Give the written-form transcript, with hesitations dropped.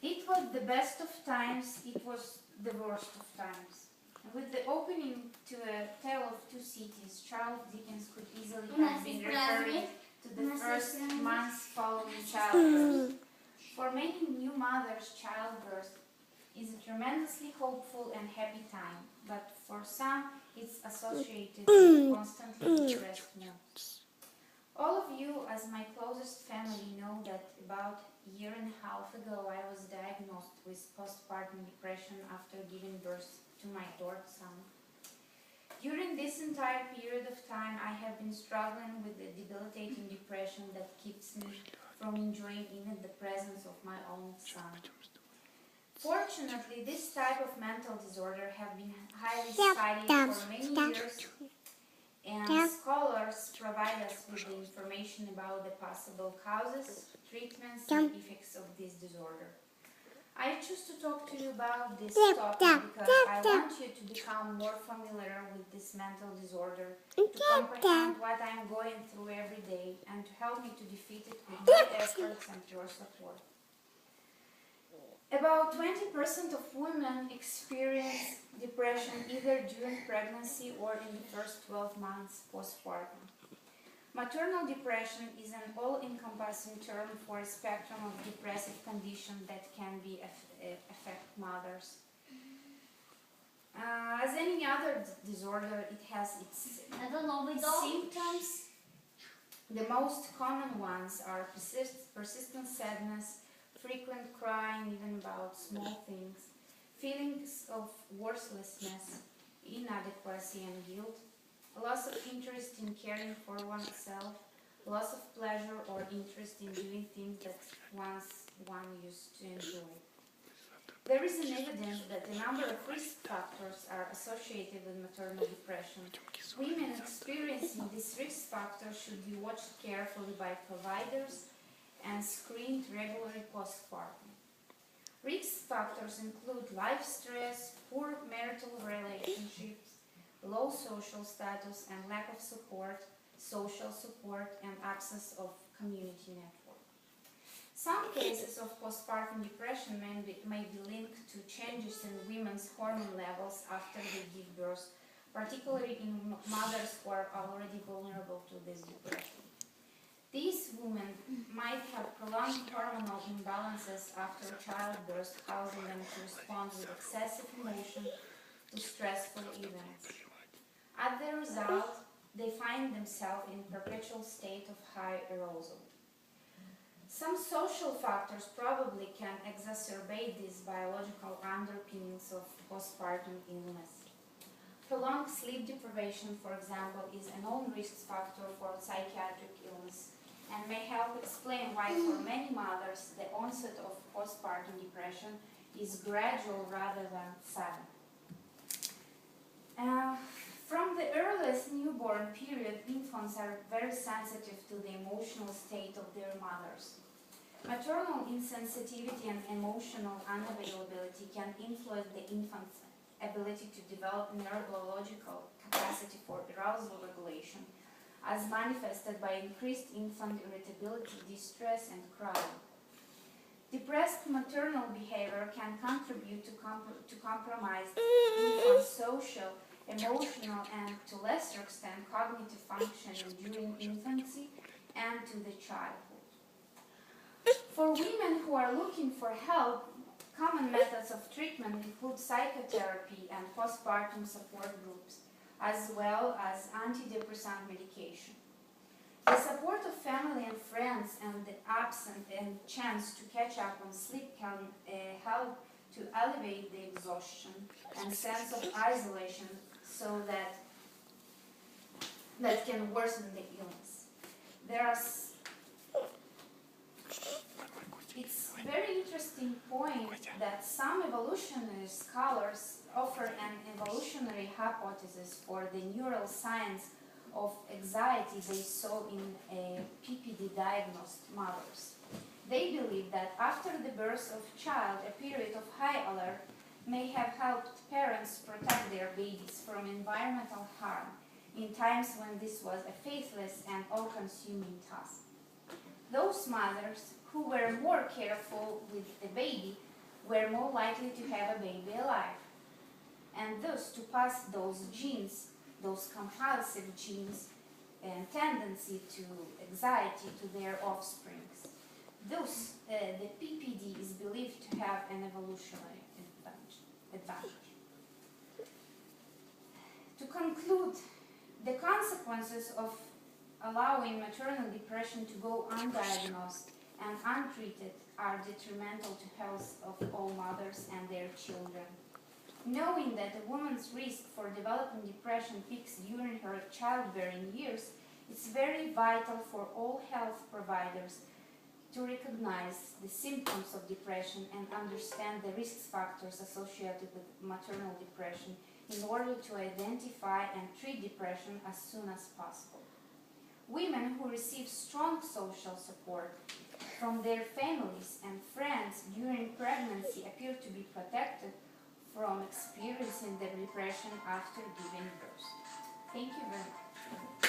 It was the best of times, it was the worst of times. With the opening to A Tale of Two Cities, Charles Dickens could easily have been referring to the first months following childbirth. For many new mothers, childbirth is a tremendously hopeful and happy time, but for some it's associated with constantly depressed moods. All of you, as my closest family, know that about a year and a half ago I was diagnosed with postpartum depression after giving birth to my third son. During this entire period of time I have been struggling with the debilitating depression that keeps me from enjoying even the presence of my own son. Fortunately, this type of mental disorder has been highly studied for many years, and scholars provide us with the information about the possible causes, treatments, and effects of this disorder. I choose to talk to you about this topic because I want you to become more familiar with this mental disorder, to comprehend what I am going through every day, and to help me to defeat it with my efforts and your support. About 20% of women experience depression either during pregnancy or in the first 12 months postpartum. Maternal depression is an all-encompassing term for a spectrum of depressive condition that can affect mothers. As any other disorder, it has its symptoms. The most common ones are persistent sadness, frequent crying even about small things, feelings of worthlessness, inadequacy and guilt, loss of interest in caring for oneself, loss of pleasure or interest in doing things that once one used to enjoy. There is an evidence that a number of risk factors are associated with maternal depression. Women experiencing these risk factors should be watched carefully by providers and screened regularly postpartum. Risk factors include life stress, poor marital relationships, low social status and lack of support, social support, and absence of community network. Some cases of postpartum depression may be linked to changes in women's hormone levels after they give birth, particularly in mothers who are already vulnerable to this depression. These women might have prolonged hormonal imbalances after childbirth, causing them to respond with excessive emotion to stressful events. As a result, they find themselves in a perpetual state of high arousal. Some social factors probably can exacerbate these biological underpinnings of postpartum illness. Prolonged sleep deprivation, for example, is a known risk factor for psychiatric illness and may help explain why for many mothers the onset of postpartum depression is gradual rather than sudden. From the earliest newborn period, infants are very sensitive to the emotional state of their mothers. Maternal insensitivity and emotional unavailability can influence the infant's ability to develop neurological capacity for arousal regulation, as manifested by increased infant irritability, distress, and crying. Depressed maternal behavior can contribute to compromised infant social, emotional, and to a lesser extent cognitive functioning during infancy and to the childhood. For women who are looking for help, common methods of treatment include psychotherapy and postpartum support groups, as well as antidepressant medication. The support of family and friends and the absence and chance to catch up on sleep can help to alleviate the exhaustion and sense of isolation so that can worsen the illness. It's a very interesting point that some evolutionary scholars offer an evolutionary hypothesis for the neural science of anxiety they saw in PPD diagnosed mothers. They believe that after the birth of a child, a period of high alert may have helped parents protect their babies from environmental harm in times when this was a faithless and all-consuming task. Those mothers who were more careful with the baby were more likely to have a baby alive, and thus to pass those genes, those compulsive genes and tendency to anxiety to their offsprings. Thus, the PPD is believed to have an evolutionary advantage. To conclude, the consequences of allowing maternal depression to go undiagnosed and untreated are detrimental to health of all mothers and their children. Knowing that a woman's risk for developing depression peaks during her childbearing years, it's very vital for all health providers to recognize the symptoms of depression and understand the risk factors associated with maternal depression in order to identify and treat depression as soon as possible. Women who receive strong social support from their families and friends during pregnancy appear to be protected from experiencing the depression after giving birth. Thank you very much.